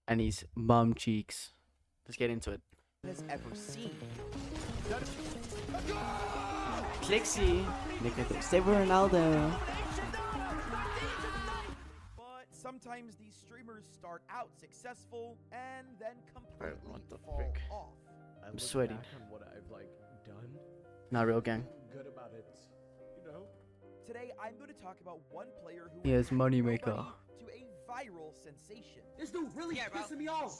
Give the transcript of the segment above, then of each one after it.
and his bum cheeks. Let's get into it. Has ever seen. Clixie. Look at this. Ronaldo. But sometimes these streamers start out successful and then completely what the fall frick? off. I'm sweating. On what I've done. Not real gang. Good about it, you know. Today I'm going to talk about one player who He is went from Moneymaker. nobody to a viral sensation. This dude really pissing me off.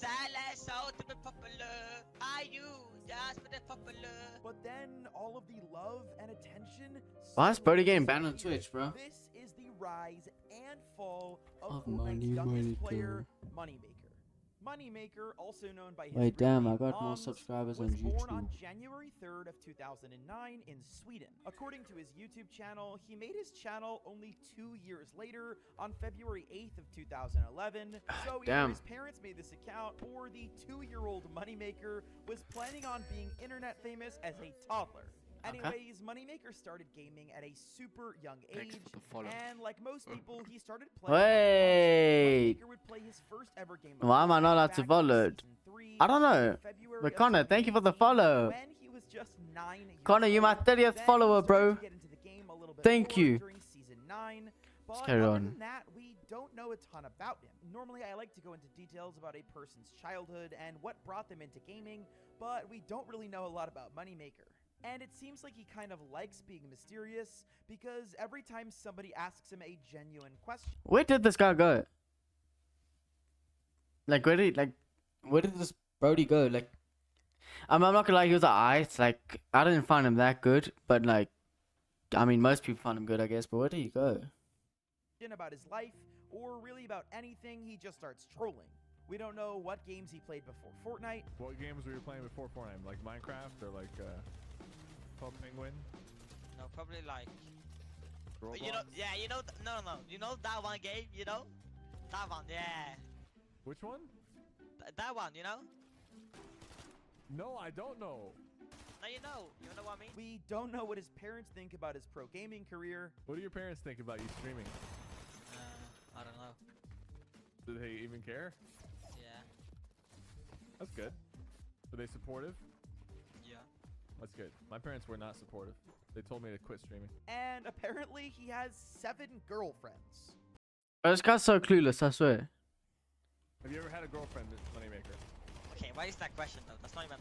But then all of the love and attention. Why is Brody suddenly getting banned on disappeared. Twitch, bro? This is the rise and fall of Of Fortnite's youngest Moneymaker. player, Moneymaker. Moneymaker, also known by his Wait, real damn, name I got more Moms, subscribers was on born on YouTube. January 3rd of 2009 in Sweden. According to his YouTube channel, he made his channel only 2 years later on February 8th of 2011. So either Damn. his parents made this account or the 2-year-old Moneymaker was planning on being internet famous as a toddler. Anyways, Moneymaker started gaming at a super young Thanks age, for the follow. and like most people, he started playing. Wait. Moneymaker would play his first ever game of Why am I not allowed to back in follow? season 3 I don't know. in February But of Connor, thank you for the 2018, follow. when he was just 9 years Connor, you my old. 30th Then follower, he started bro. to get into the game a little bit Thank more you. during season 9, but carry other on. than that, we don't know a ton about him. Normally, I like to go into details about a person's childhood and what brought them into gaming, but we don't really know a lot about Moneymaker. And it seems like he kind of likes being mysterious, because every time somebody asks him a genuine question, Where did this guy go? Like, where did this Brody go? Like, I'm not gonna lie, he was alright. Like, I didn't find him that good, but like, I mean, most people find him good, I guess. But where did he go? about his life, or really about anything, he just starts trolling. We don't know what games he played before Fortnite. What games were you playing before Fortnite? Like Minecraft or like Pub Penguin? No, probably like. Roblox? You know, yeah, you know, no, you know that one game, you know, that one, yeah, Which one? that one, you know. No, I don't know. No, you know what I mean. We don't know what his parents think about his pro gaming career. What do your parents think about you streaming? I don't know. Do they even care? Yeah, That's good. Are they supportive? yeah. That's good. My parents were not supportive. They told me to quit streaming. And apparently he has 7 girlfriends. Bro, this guy's so clueless, I swear. Have you ever had a girlfriend, Moneymaker? Okay, why is that question though? That's not even.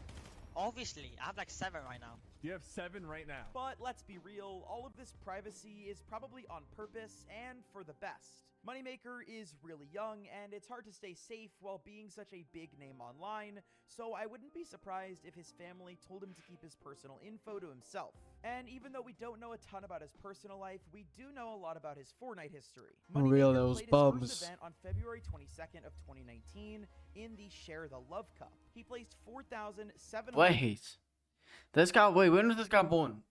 Obviously, I have like 7 right now. You have 7 right now. But let's be real, all of this privacy is probably on purpose and for the best. Moneymaker is really young, and it's hard to stay safe while being such a big name online, so I wouldn't be surprised if his family told him to keep his personal info to himself. And even though we don't know a ton about his personal life, we do know a lot about his Fortnite history. Real, Moneymaker those played his bums. first event on February 22nd of 2019 in the Share the Love Cup. He placed 4,700. Wait. This guy, wait, when was this guy born?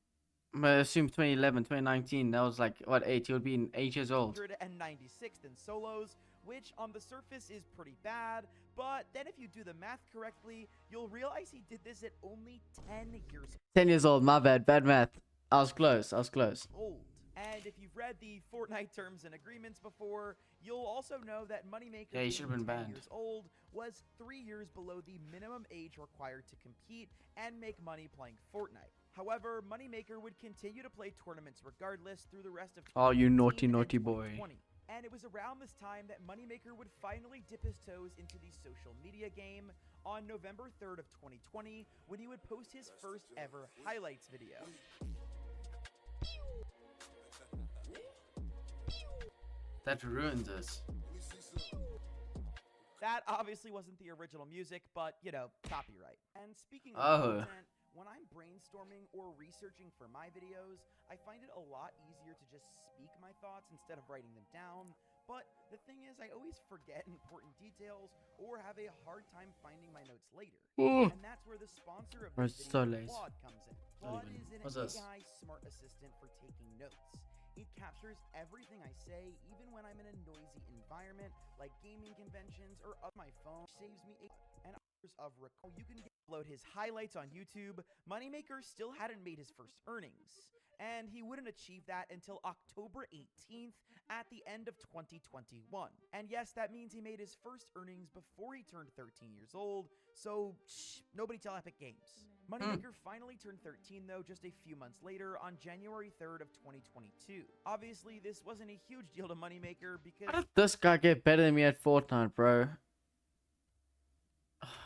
I assume 2011, 2019. That was like, what, 8? He would be 8 years old. 196th in solos, which on the surface is pretty bad, but then if you do the math correctly, you'll realize he did this at only 10 years 10 years old, my bad. Bad math. I was close. old. And if you've read the Fortnite terms and agreements before, you'll also know that Moneymaker, Yeah, he should have being been 10 banned. years old, was 3 years below the minimum age required to compete and make money playing Fortnite. However, Moneymaker would continue to play tournaments regardless through the rest of Oh, you 2019 naughty, and naughty boy. 2020. And it was around this time that Moneymaker would finally dip his toes into the social media game on November 3rd of 2020 when he would post his first ever highlights video. That ruins us. That obviously wasn't the original music, but, you know, copyright. And speaking of Oh. content, when I'm brainstorming or researching for my videos, I find it a lot easier to just speak my thoughts instead of writing them down. But the thing is, I always forget important details or have a hard time finding my notes later. Ooh. And that's where the sponsor of Bro, this it's so video, lazy. Claude, comes in. Not Claude even. is an What's this? AI smart assistant for taking notes. It captures everything I say, even when I'm in a noisy environment, like gaming conventions or on my phone, saves me and hours of record. You can upload his highlights on YouTube. Moneymaker still hadn't made his first earnings. and he wouldn't achieve that until October 18th at the end of 2021. And yes, that means he made his first earnings before he turned 13 years old, so shh, nobody tell Epic Games. Moneymaker finally turned 13 though just a few months later on January 3rd of 2022. Obviously, this wasn't a huge deal to Moneymaker because How did this guy get better than me at Fortnite, bro?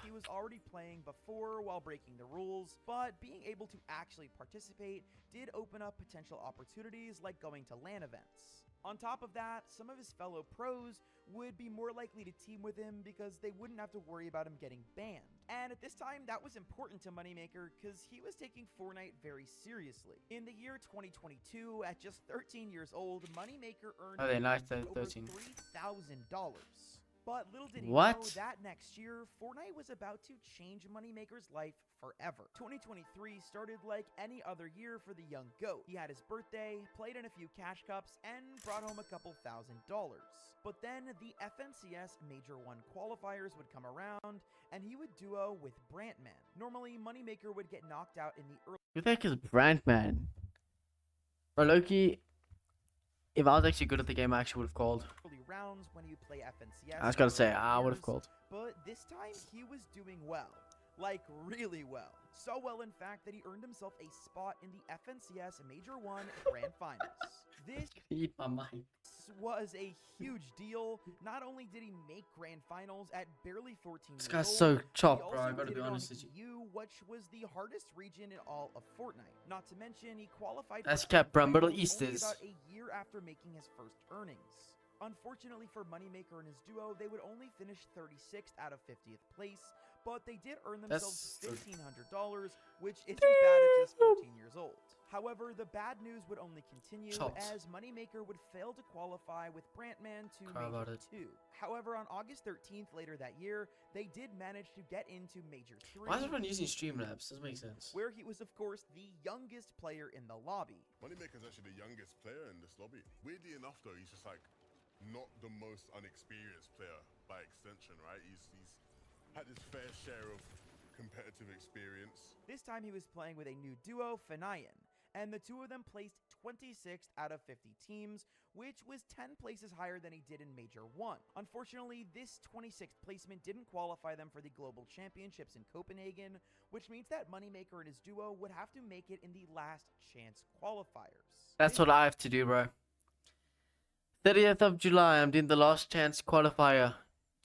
he was already playing before while breaking the rules, but being able to actually participate did open up potential opportunities like going to LAN events. On top of that, some of his fellow pros would be more likely to team with him because they wouldn't have to worry about him getting banned. And at this time, that was important to Moneymaker because he was taking Fortnite very seriously. In the year 2022, at just 13 years old, Moneymaker earned Oh, they nice over at 13. $3,000. But little did he What? know that next year, Fortnite was about to change Moneymaker's life forever. 2023 started like any other year for the young GOAT. He had his birthday, played in a few cash cups, and brought home a couple $1,000s. But then the FNCS Major 1 qualifiers would come around, and he would duo with Brantman. Normally, Moneymaker would get knocked out in the early You think it's Brandman? Bro, Loki, if I was actually good at the game, I actually would have called. rounds when he would play FNCS. I was gonna over say, the I would have years. called. But this time, he was doing well. Like, really well. So well, in fact, that he earned himself a spot in the FNCS Major 1 Grand Finals. This Eat my mic. was a huge deal. Not only did he make Grand Finals at barely 14 This years guy's old, so he chopped, bro. also I gotta did be it on honest with you. EU, which was the hardest region in all of Fortnite. Not to mention, he qualified That's for cap, bro. Grand Middle Finals East only is- about a year after making his first earnings. Unfortunately for Moneymaker and his duo, they would only finish 36th out of 50th place, but they did earn themselves That's- $1,500, which isn't bad at just 14 years old. However, the bad news would only continue Chopped. as Moneymaker would fail to qualify with Brantman to Cry about Major it. 2. However, on August 13th later that year, they did manage to get into Major 3. Why is everyone using Streamlabs? Doesn't make sense. Where he was, of course, the youngest player in the lobby. Moneymaker's actually the youngest player in this lobby. Weirdly enough, though, he's just like not the most unexperienced player by extension, right? He's had his fair share of competitive experience. This time he was playing with a new duo, Fanayan, and the two of them placed 26th out of 50 teams, which was 10 places higher than he did in Major 1. Unfortunately, this 26th placement didn't qualify them for the Global Championships in Copenhagen, which means that Moneymaker and his duo would have to make it in the last chance qualifiers. That's what I have to do, bro. 30th of July, I'm doing the last chance qualifier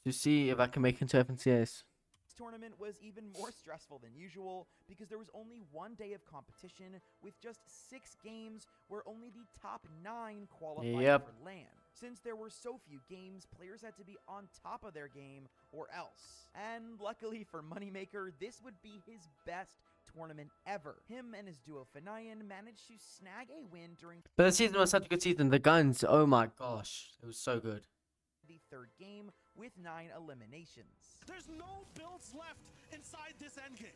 to see if I can make it to FNCS. This tournament was even more stressful than usual because there was only one day of competition with just 6 games where only the top 9 qualified Yep. for LAN. Since there were so few games, players had to be on top of their game or else. And luckily for Moneymaker, this would be his best tournament ever. Him and his duo Fanayan managed to snag a win during But the season was such a good season. The guns, oh my gosh. It was so good. the 3rd game with 9 eliminations. There's no builds left inside this endgame.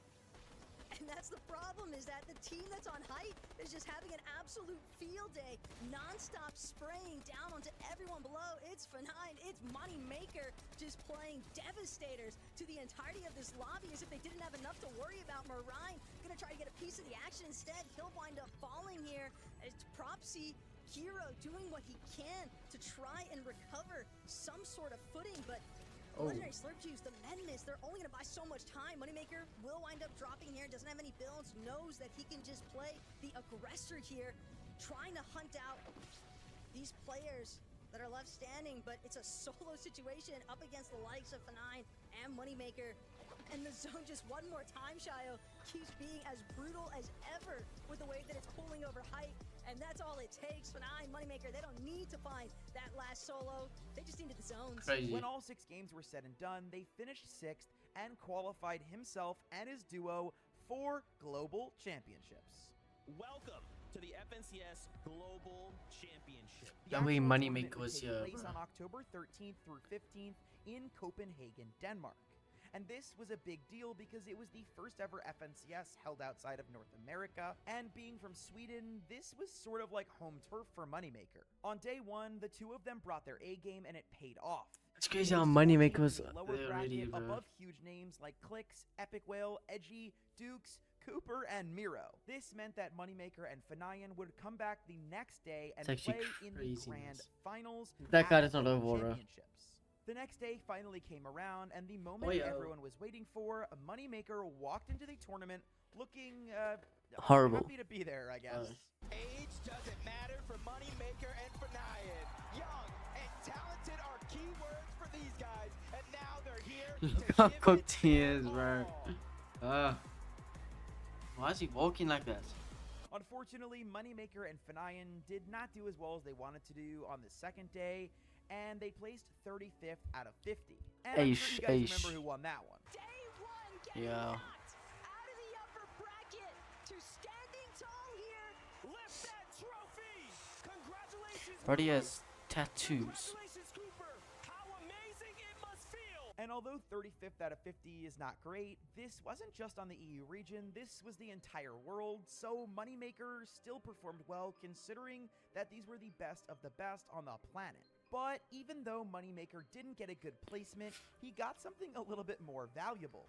And that's the problem, is that the team that's on height is just having an absolute field day, non-stop spraying down onto everyone below. It's Fanayan, it's Moneymaker, just playing devastators to the entirety of this lobby as if they didn't have enough to worry about. Marine gonna try to get a piece of the action instead. He'll wind up falling here. It's Propsy Hero doing what he can to try and recover some sort of footing, but Legendary Slurp Juice, the Menace, they're only going to buy so much time. Moneymaker will wind up dropping here, doesn't have any builds, knows that he can just play the aggressor here, trying to hunt out these players that are left standing, but it's a solo situation up against the likes of Fanayan and Moneymaker. And the zone just one more time, Shio, keeps being as brutal as ever with the way that it's pulling over height. And that's all it takes. Fanayan, Moneymaker, they don't need to find that last solo. They just needed the zones. Crazy. When all 6 games were said and done, they finished 6th and qualified himself and his duo for Global Championships. Welcome to the FNCS Global Championship. The That way actual Moneymaker tournament would was take here, place bro. on October 13th through 15th in Copenhagen, Denmark. And this was a big deal because it was the first ever FNCS held outside of North America, and being from Sweden, this was sort of like home turf for Moneymaker. On day 1, the two of them brought their A game and it paid off. It's crazy They how sold Moneymaker into was the lower already, bracket bro. above huge names like Clicks, Epic Whale, Edgy, Dukes, Cooper and Miro. This meant that Moneymaker and Fanayan would come back the next day and It's actually play in the craziness. grand finals That at card is the not Global over. Championships. The next day finally came around, and the moment Oyo. everyone was waiting for, Moneymaker walked into the tournament looking Horrible. happy to be there, I guess. Age doesn't matter for Moneymaker and Fanayan. Young and talented are key words for these guys, and now they're here Look to how give cooked it he their is, bro. all. Why is he walking like that? Unfortunately, Moneymaker and Fanayan did not do as well as they wanted to do on the second day, and they placed 35th out of 50. And I'm sure you guys remember who won that one. Day one getting Yeah. knocked out of the upper bracket to standing tall here. Lift that trophy! Congratulations, Brody Cooper! has tattoos. Congratulations, Cooper! How amazing it must feel! And although 35th out of 50 is not great, this wasn't just on the EU region, this was the entire world, so Moneymaker still performed well considering that these were the best of the best on the planet. But even though Moneymaker didn't get a good placement, he got something a little bit more valuable.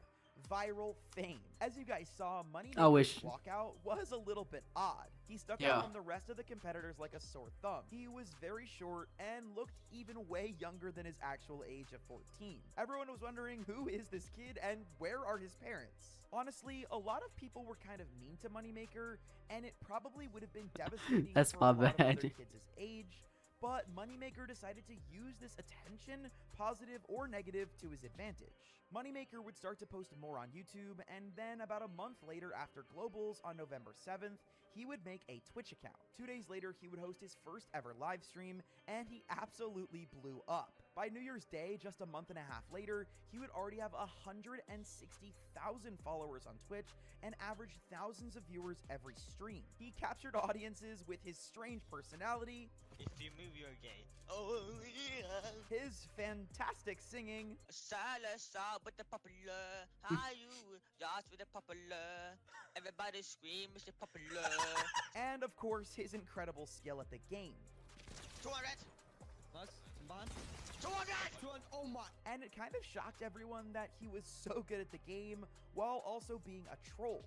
Viral fame. As you guys saw, Moneymaker's walkout was a little bit odd. He stuck out from the rest of the competitors like a sore thumb. He was very short and looked even way younger than his actual age of 14. Everyone was wondering, who is this kid and where are his parents? Honestly, a lot of people were kind of mean to Moneymaker, and it probably would have been devastating That's for a my lot of other bad. kids his age. But Moneymaker decided to use this attention, positive or negative, to his advantage. Moneymaker would start to post more on YouTube, and then about a month later after Globals on November 7th, he would make a Twitch account. 2 days later, he would host his first ever live stream, and he absolutely blew up. By New Year's Day, just a month and a half later, he would already have 160,000 followers on Twitch and averaged thousands of viewers every stream. He captured audiences with his strange personality, If you move, you're gay. Oh, yeah. his fantastic singing, Silence out with the popular. How you just with the popular? Everybody scream, Mr. Popular. and of course, his incredible skill at the game. 200. Nice. Combined. 200. Oh my. And it kind of shocked everyone that he was so good at the game while also being a troll.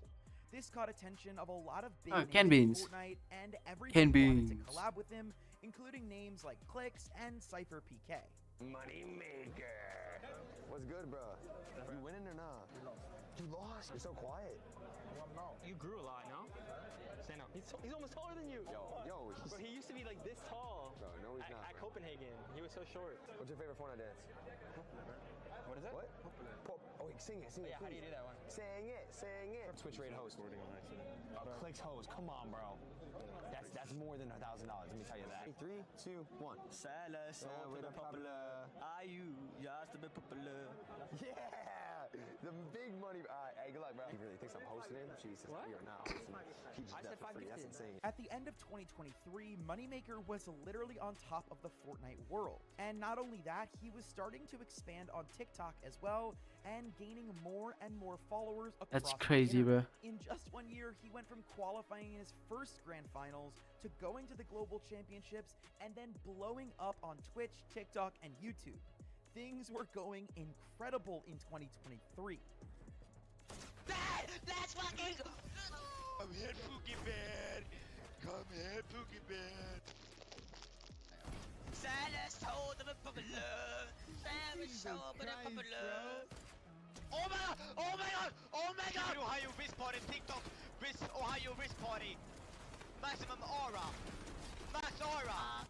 This caught attention of a lot of big Ken names Beans. in Fortnite, and everyone Ken wanted to Beans. collab with him, including names like Clicks and Cypher PK. Moneymaker. What's good, bro? You winning or not? You lost. You're so quiet. You grew a lot, no? Say no. He's almost taller than you. Yo, Bro, he used to be like this tall. Bro, no, he's not. At Copenhagen, he was so short. What's your favorite Fortnite dance? What is it? What? Oh, wait, sing it, Yeah, how do you do that one? Sing it. Twitch rate host. Clicks host. Come on, bro. That's more than $1,000. Let me tell you that. 3, 2, 1. Silence. With a popular. Are you just a bit popular? Yeah, the big money. Hey, good luck, bro. He really thinks I'm hosting him. Jesus, What? you're not hosting. He just I said for free. That's 5 insane. At the end of 2023, Moneymaker was literally on top of the Fortnite world. And not only that, he was starting to expand on TikTok as well, and gaining more and more followers across That's the crazy, internet. bro. In just 1 year, he went from qualifying in his first grand finals to going to the global championships and then blowing up on Twitch, TikTok, and YouTube. Things were going incredible in 2023. Let's fucking go. Come here, Pookie Bear. Come here, Pookie Bear. Silence told them a popular. Silence told them a popular. Oh my god! Oh my god! Oh my god! Ohio Wrist Party TikTok. Ohio Wrist Party. Maximum aura. Max aura.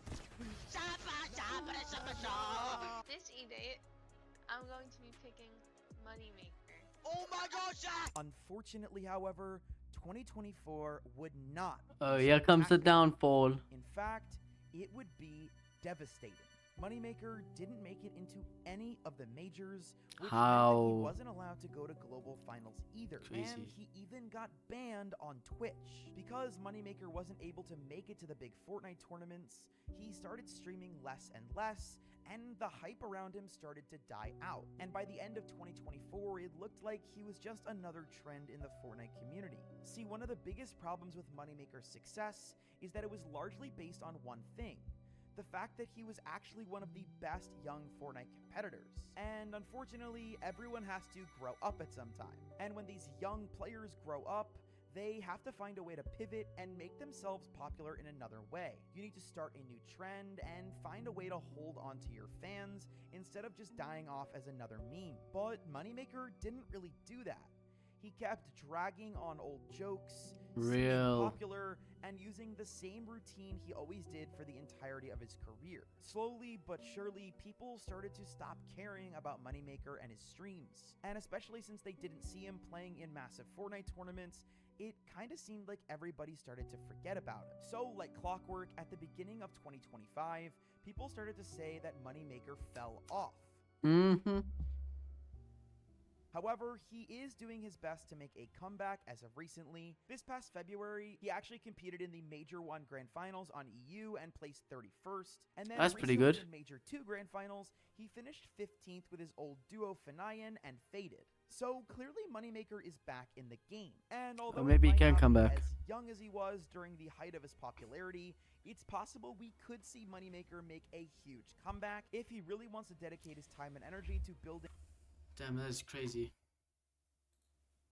This E-Date, I'm going to be picking Moneymaker. Oh my god, Jack! Unfortunately, however, 2024 would not. Oh, be here so comes the active. downfall. In fact, it would be devastating. Moneymaker didn't make it into any of the majors, which meant that How? he wasn't allowed to go to global finals either. And Crazy. he even got banned on Twitch. Because Moneymaker wasn't able to make it to the big Fortnite tournaments, he started streaming less and less, and the hype around him started to die out. And by the end of 2024, it looked like he was just another trend in the Fortnite community. See, one of the biggest problems with Moneymaker's success is that it was largely based on one thing: the fact that he was actually one of the best young Fortnite competitors. And unfortunately, everyone has to grow up at some time. And when these young players grow up, they have to find a way to pivot and make themselves popular in another way. You need to start a new trend and find a way to hold on to your fans instead of just dying off as another meme. But Moneymaker didn't really do that. He kept dragging on old jokes, staying popular, and using the same routine he always did for the entirety of his career. Slowly but surely, people started to stop caring about Moneymaker and his streams. And especially since they didn't see him playing in massive Fortnite tournaments, it kinda seemed like everybody started to forget about him. So, like clockwork, at the beginning of 2025, people started to say that Moneymaker fell off. However, he is doing his best to make a comeback as of recently. This past February, he actually competed in the Major 1 Grand Finals on EU and placed 31st. And then that's pretty good. In Major 2 Grand Finals, he finished 15th with his old duo Fanayan and Faded. So clearly Moneymaker is back in the game. And although maybe he can come back. As young as he was during the height of his popularity, it's possible we could see Moneymaker make a huge comeback if he really wants to dedicate his time and energy to building. Damn, that is crazy.